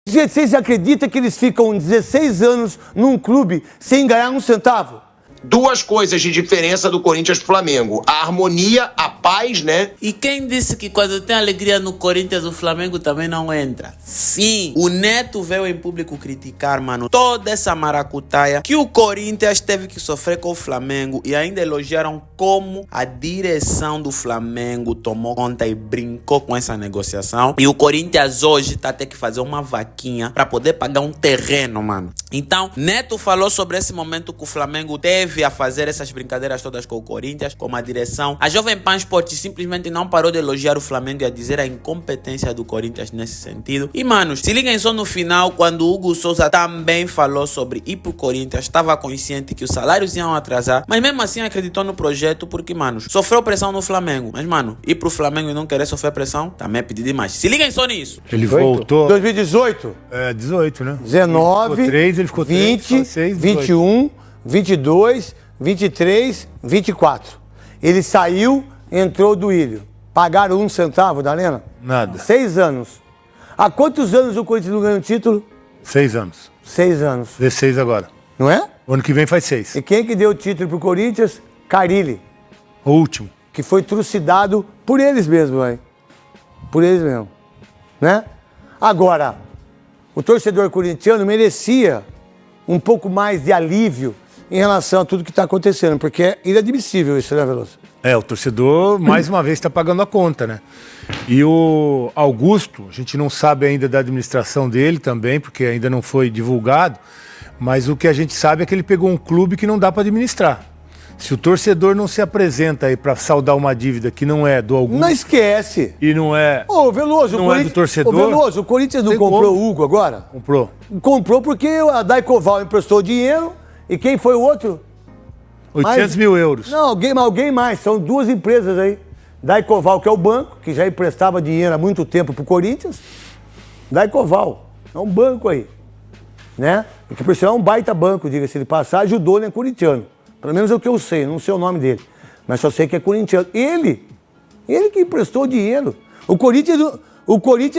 Gente, vocês acreditam que eles ficam 16 anos num clube sem ganhar um centavo? Duas coisas de diferença do Corinthians pro Flamengo. A harmonia, a paz, né? E quem disse que quando tem alegria no Corinthians o Flamengo também não entra? Sim, o Neto veio em público criticar, mano, toda essa maracutaia que o Corinthians teve que sofrer com o Flamengo e ainda elogiaram como a direção do Flamengo tomou conta e brincou com essa negociação. E o Corinthians hoje tá tendo que fazer uma vaquinha pra poder pagar um terreno, mano. Então, Neto falou sobre esse momento que o Flamengo teve a fazer essas brincadeiras todas com o Corinthians, com a direção. A Jovem Pan Sport simplesmente não parou de elogiar o Flamengo e a dizer a incompetência do Corinthians nesse sentido. E, manos, se liguem só no final, quando o Hugo Souza também falou sobre ir pro Corinthians, estava consciente que os salários iam atrasar, mas mesmo assim acreditou no projeto porque, manos, sofreu pressão no Flamengo. Mas, mano, ir pro Flamengo e não querer sofrer pressão, também é pedir demais. Se liguem só nisso. Ele voltou... 2018? 18, né? 19, ele ficou 3, ele ficou 20, 3, 6, 21, 22, 23, 24. Ele saiu, entrou do Ilho. Pagaram 1 centavo da Arena? Nada. 6 anos. Há quantos anos o Corinthians não ganha um título? 6 anos. 6 anos. 16 agora. Não é? O ano que vem faz 6. E quem que deu o título pro Corinthians? Carille. O último. Que foi trucidado por eles mesmos, hein? Por eles mesmos. Né? Agora, o torcedor corintiano merecia um pouco mais de alívio em relação a tudo que está acontecendo, porque é inadmissível isso, né, Veloso? O torcedor, mais uma vez, está pagando a conta, né? E o Augusto, a gente não sabe ainda da administração dele também, porque ainda não foi divulgado, mas o que a gente sabe é que ele pegou um clube que não dá para administrar. Se o torcedor não se apresenta aí para saldar uma dívida que não é do Augusto... Não esquece. E não é... Ô, Veloso, não é do torcedor... Ô, Veloso, o Corinthians não comprou o Hugo agora? Comprou. Comprou porque a Daicoval emprestou dinheiro e quem foi o outro? 800 mil euros. Não, alguém mais. São duas empresas aí. Daicoval, que é o banco, que já emprestava dinheiro há muito tempo pro Corinthians. Daicoval. É um banco aí. Né? E que por sinal é um baita banco, diga-se de passagem, ajudou, né, corintiano. Pelo menos é o que eu sei, não sei o nome dele. Mas só sei que é corintiano. Ele que emprestou dinheiro. O Corinthians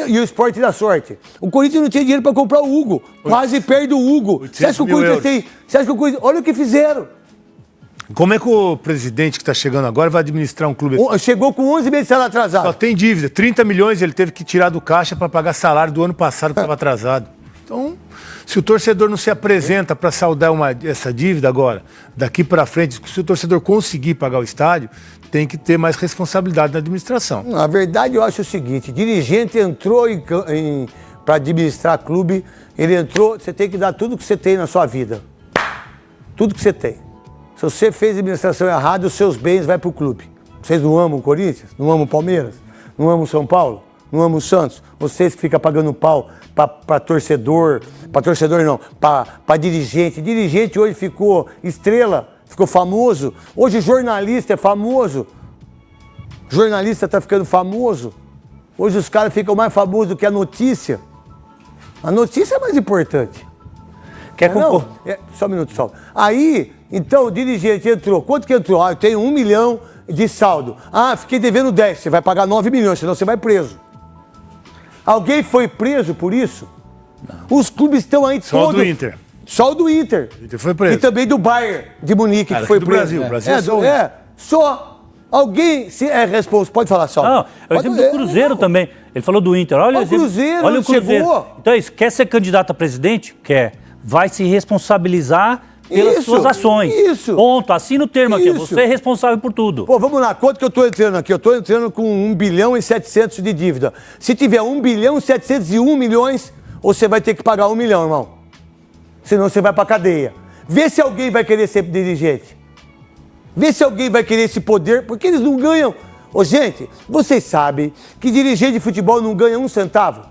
e o Sport da Sorte. O Corinthians não tinha dinheiro para comprar o Hugo. Quase perde o Hugo. Você acha que o Corinthians tem... Você acha que o Corinthians... Olha o que fizeram. Como é que o presidente que está chegando agora vai administrar um clube assim? Chegou com 11 meses de salário atrasado. Só tem dívida. 30 milhões ele teve que tirar do caixa para pagar salário do ano passado que estava atrasado. Então, se o torcedor não se apresenta para saldar essa dívida agora, daqui para frente, se o torcedor conseguir pagar o estádio, tem que ter mais responsabilidade na administração. Na verdade, eu acho o seguinte, dirigente entrou para administrar clube, ele entrou, você tem que dar tudo que você tem na sua vida. Tudo que você tem. Se você fez administração errada, os seus bens vão para o clube. Vocês não amam o Corinthians? Não amam o Palmeiras? Não amam o São Paulo? Não amam o Santos? Vocês que ficam pagando pau para torcedor não, para dirigente. Dirigente hoje ficou estrela, ficou famoso. Hoje jornalista é famoso. Jornalista está ficando famoso. Hoje os caras ficam mais famosos do que a notícia. A notícia é mais importante. Quer compor? Só um minuto, só. Aí, então, o dirigente entrou. Quanto que entrou? Eu tenho 1 milhão de saldo. Fiquei devendo 10. Você vai pagar 9 milhões, senão você vai preso. Alguém foi preso por isso? Não. Os clubes estão aí todos... Só o do Inter. Só o do Inter. O Inter foi preso. E também do Bayern de Munique, que foi preso. Brasil só. Alguém se é responsável. Pode falar só. Não, é o exemplo do Cruzeiro também. Ele falou do Inter. Olha o Cruzeiro, olha o Cruzeiro. Chegou. Então é isso. Quer ser candidato a presidente? Quer. Vai se responsabilizar pelas suas ações. Isso. Ponto. Assina o termo aqui. Você é responsável por tudo. Pô, vamos lá. Quanto que eu estou entrando aqui? Eu estou entrando com 1 bilhão e 700 de dívida. Se tiver 1 bilhão e 701 milhões, você vai ter que pagar 1 milhão, irmão. Senão você vai pra cadeia. Vê se alguém vai querer ser dirigente. Vê se alguém vai querer esse poder, porque eles não ganham. Ô, gente, vocês sabem que dirigente de futebol não ganha 1 centavo?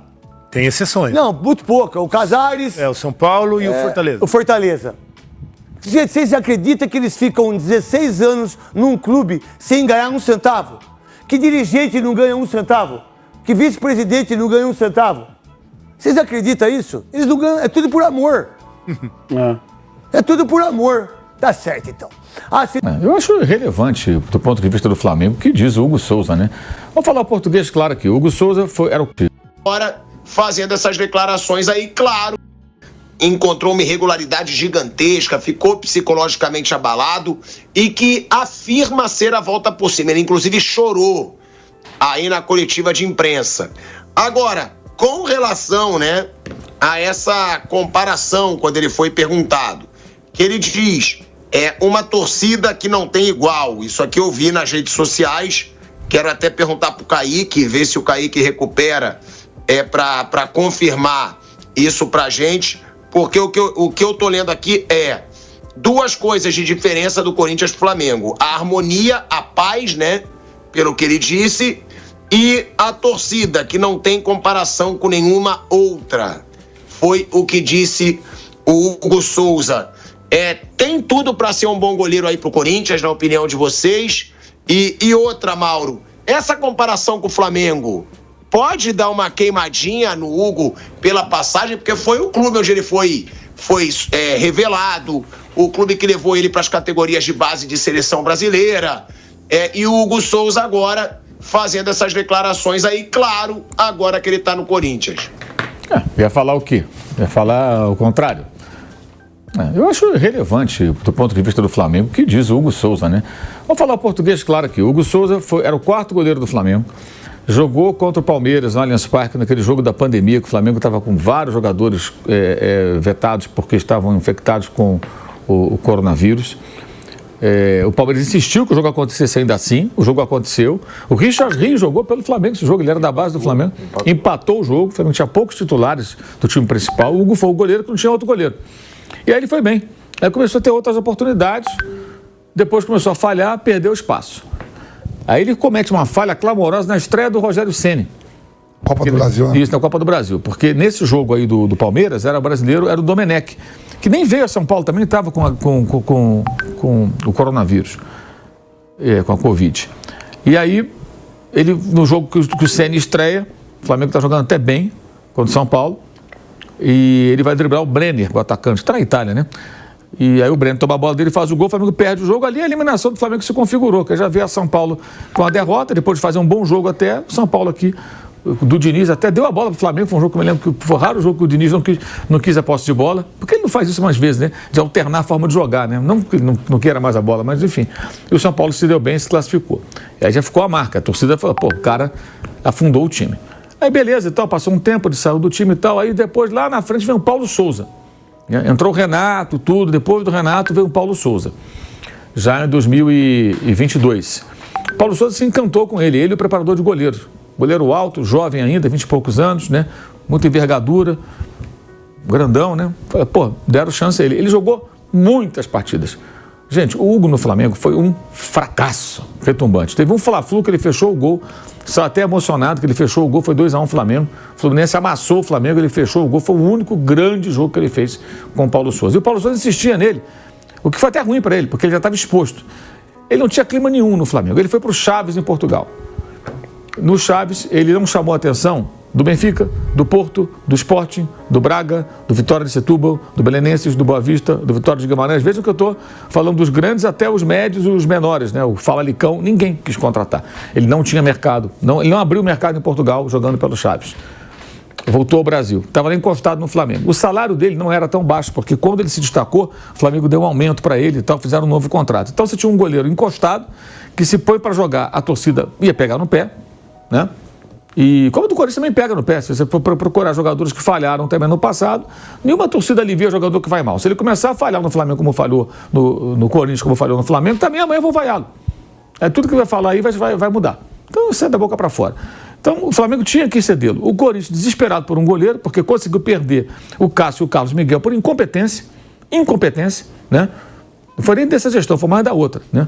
Tem exceções. Não, muito pouca. O Casares... o São Paulo e o Fortaleza. O Fortaleza. Gente, vocês acreditam que eles ficam 16 anos num clube sem ganhar 1 centavo? Que dirigente não ganha 1 centavo? Que vice-presidente não ganha 1 centavo? Vocês acreditam isso? Eles não ganham, é tudo por amor. É tudo por amor. Tá certo, então. Eu acho relevante, do ponto de vista do Flamengo, o que diz o Hugo Souza, né? Vamos falar o português, claro, que o Hugo Souza era o... Agora, fazendo essas declarações aí, claro, encontrou uma irregularidade gigantesca, ficou psicologicamente abalado e que afirma ser a volta por cima. Ele, inclusive, chorou aí na coletiva de imprensa. Agora, com relação, né, a essa comparação, quando ele foi perguntado, que ele diz, uma torcida que não tem igual. Isso aqui eu vi nas redes sociais, quero até perguntar pro Kaique, ver se o Kaique recupera para confirmar isso pra gente, porque o que eu tô lendo aqui é duas coisas de diferença do Corinthians pro Flamengo. A harmonia, a paz, né, pelo que ele disse, e a torcida, que não tem comparação com nenhuma outra. Foi o que disse o Hugo Souza. Tem tudo para ser um bom goleiro aí pro Corinthians, na opinião de vocês. E outra, Mauro, essa comparação com o Flamengo pode dar uma queimadinha no Hugo pela passagem, porque foi o clube onde ele foi revelado, o clube que levou ele para as categorias de base de seleção brasileira. E o Hugo Souza agora fazendo essas declarações aí, claro, agora que ele tá no Corinthians. Ia falar o quê? Ia falar o contrário. Eu acho relevante, do ponto de vista do Flamengo, o que diz o Hugo Souza, né? Vamos falar o português claro aqui. O Hugo Souza era o quarto goleiro do Flamengo, jogou contra o Palmeiras no Allianz Parque, naquele jogo da pandemia, que o Flamengo estava com vários jogadores vetados porque estavam infectados com o coronavírus. O Palmeiras insistiu que o jogo acontecesse ainda assim, o jogo aconteceu. O Richardinho jogou pelo Flamengo esse jogo, ele era da base do Flamengo, empatou o jogo, o Flamengo tinha poucos titulares do time principal, o Hugo foi o goleiro que não tinha outro goleiro. E aí ele foi bem, aí começou a ter outras oportunidades, depois começou a falhar, perdeu espaço. Aí ele comete uma falha clamorosa na estreia do Rogério Ceni. Copa do Brasil, né? Isso, na Copa do Brasil, porque nesse jogo aí do Palmeiras, era brasileiro, era o Domenech, que nem veio a São Paulo, também estava com o coronavírus, com a Covid. E aí, ele, no jogo que o Ceni estreia, o Flamengo está jogando até bem contra o São Paulo, e ele vai driblar o Brenner, o atacante, que está na Itália, né? E aí o Brenner toma a bola dele, faz o gol, o Flamengo perde o jogo, ali a eliminação do Flamengo se configurou, que já veio a São Paulo com a derrota, depois de fazer um bom jogo até, o São Paulo aqui, do Diniz, até deu a bola pro Flamengo, foi um jogo que eu me lembro que foi raro o jogo que o Diniz não quis a posse de bola, porque ele não faz isso umas vezes, né? De alternar a forma de jogar, né? Não que ele não queira mais a bola, mas enfim. E o São Paulo se deu bem e se classificou. E aí já ficou a marca, a torcida falou, pô, o cara afundou o time. Aí beleza e tal, passou um tempo, ele saiu do time e tal, aí depois lá na frente veio o Paulo Souza. Entrou o Renato, tudo, depois do Renato veio o Paulo Souza, já em 2022. O Paulo Souza se encantou com ele e o preparador de goleiros. Goleiro alto, jovem ainda, 20 e poucos anos, né? Muita envergadura, grandão, né? Pô, deram chance a ele. Ele jogou muitas partidas. Gente, o Hugo no Flamengo foi um fracasso retumbante. Teve um Fla-Flu que ele fechou o gol, só até emocionado que ele fechou o gol, foi 2-1 Flamengo. O Fluminense amassou o Flamengo, ele fechou o gol, foi o único grande jogo que ele fez com o Paulo Souza. E o Paulo Souza insistia nele, o que foi até ruim para ele, porque ele já estava exposto. Ele não tinha clima nenhum no Flamengo, ele foi para o Chaves em Portugal. No Chaves, ele não chamou a atenção do Benfica, do Porto, do Sporting, do Braga, do Vitória de Setúbal, do Belenenses, do Boa Vista, do Vitória de Guimarães. Vejam que eu estou falando dos grandes até os médios e os menores, né? O Famalicão, ninguém quis contratar. Ele não tinha mercado, ele não abriu mercado em Portugal jogando pelo Chaves. Voltou ao Brasil, estava encostado no Flamengo. O salário dele não era tão baixo, porque quando ele se destacou, o Flamengo deu um aumento para ele e tal, fizeram um novo contrato. Então você tinha um goleiro encostado, que se põe para jogar, a torcida ia pegar no pé, né? E como o do Corinthians também pega no pé, se você for procurar jogadores que falharam também no passado, nenhuma torcida alivia jogador que vai mal. Se ele começar a falhar no Flamengo como falhou no Corinthians, como falhou no Flamengo, também amanhã eu vou vaiá-lo. Tudo que vai falar aí vai mudar. Então sai da boca para fora. Então o Flamengo tinha que cedê-lo. O Corinthians desesperado por um goleiro, porque conseguiu perder o Cássio e o Carlos Miguel por incompetência, né? Não foi nem dessa gestão, foi mais da outra, né?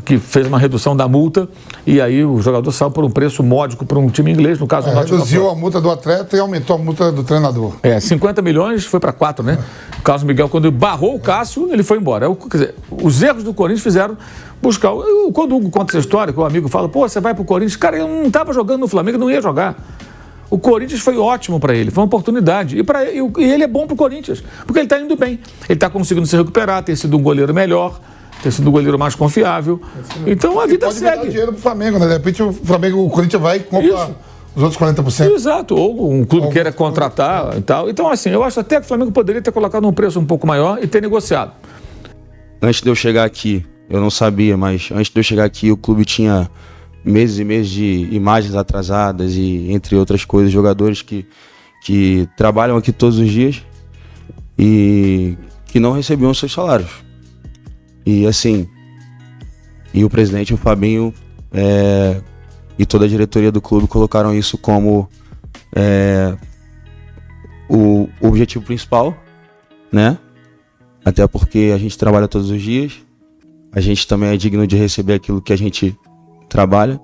Que fez uma redução da multa e aí o jogador saiu por um preço módico para um time inglês, no caso do Nottingham Forest. Reduziu a multa do atleta e aumentou a multa do treinador. 50 milhões foi para 4, né? O Carlos Miguel, quando barrou o Cássio, ele foi embora. Quer dizer, os erros do Corinthians fizeram buscar... Quando o Hugo conta essa história, que o amigo fala, pô, você vai pro Corinthians, cara, ele não estava jogando no Flamengo, não ia jogar. O Corinthians foi ótimo para ele, foi uma oportunidade. E ele é bom pro Corinthians, porque ele está indo bem. Ele está conseguindo se recuperar, ter sido um goleiro melhor, ter sido o goleiro mais confiável. Então a vida segue. Pode dar dinheiro pro Flamengo, né? De repente o Corinthians vai e compra Os outros 40%. Exato, ou um clube queira contratar e tal. Então, assim, eu acho até que o Flamengo poderia ter colocado um preço um pouco maior e ter negociado. Antes de eu chegar aqui, eu não sabia, mas antes de eu chegar aqui, o clube tinha meses e meses de imagens atrasadas e, entre outras coisas, jogadores que trabalham aqui todos os dias e que não recebiam seus salários. E assim, e o presidente, o Fabinho, e toda a diretoria do clube colocaram isso como o objetivo principal, né? Até porque a gente trabalha todos os dias, a gente também é digno de receber aquilo que a gente trabalha,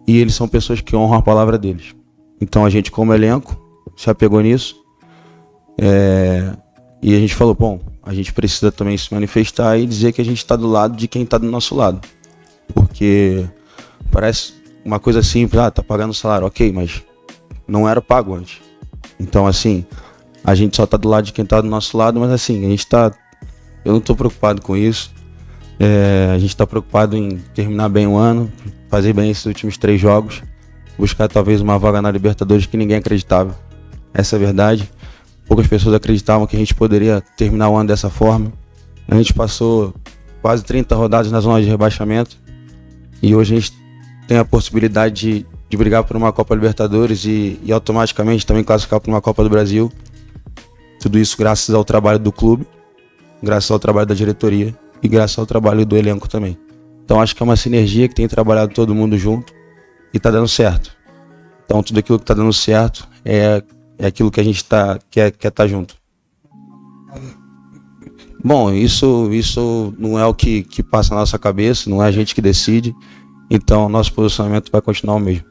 e eles são pessoas que honram a palavra deles. Então a gente, como elenco, se apegou nisso, e a gente falou, bom, a gente precisa também se manifestar e dizer que a gente está do lado de quem está do nosso lado. Porque parece uma coisa simples, tá pagando salário, ok, mas não era pago antes. Então, assim, a gente só está do lado de quem está do nosso lado, mas assim, eu não estou preocupado com isso. A gente está preocupado em terminar bem o ano, fazer bem esses últimos 3 jogos, buscar talvez uma vaga na Libertadores que ninguém acreditava. Essa é a verdade. Poucas pessoas acreditavam que a gente poderia terminar o ano dessa forma. A gente passou quase 30 rodadas na zona de rebaixamento e hoje a gente tem a possibilidade de brigar por uma Copa Libertadores e automaticamente também classificar para uma Copa do Brasil. Tudo isso graças ao trabalho do clube, graças ao trabalho da diretoria e graças ao trabalho do elenco também. Então acho que é uma sinergia que tem trabalhado todo mundo junto e está dando certo. Então tudo aquilo que está dando certo é aquilo que a gente quer estar junto. Bom, isso não é o que passa na nossa cabeça, não é a gente que decide. Então nosso posicionamento vai continuar o mesmo.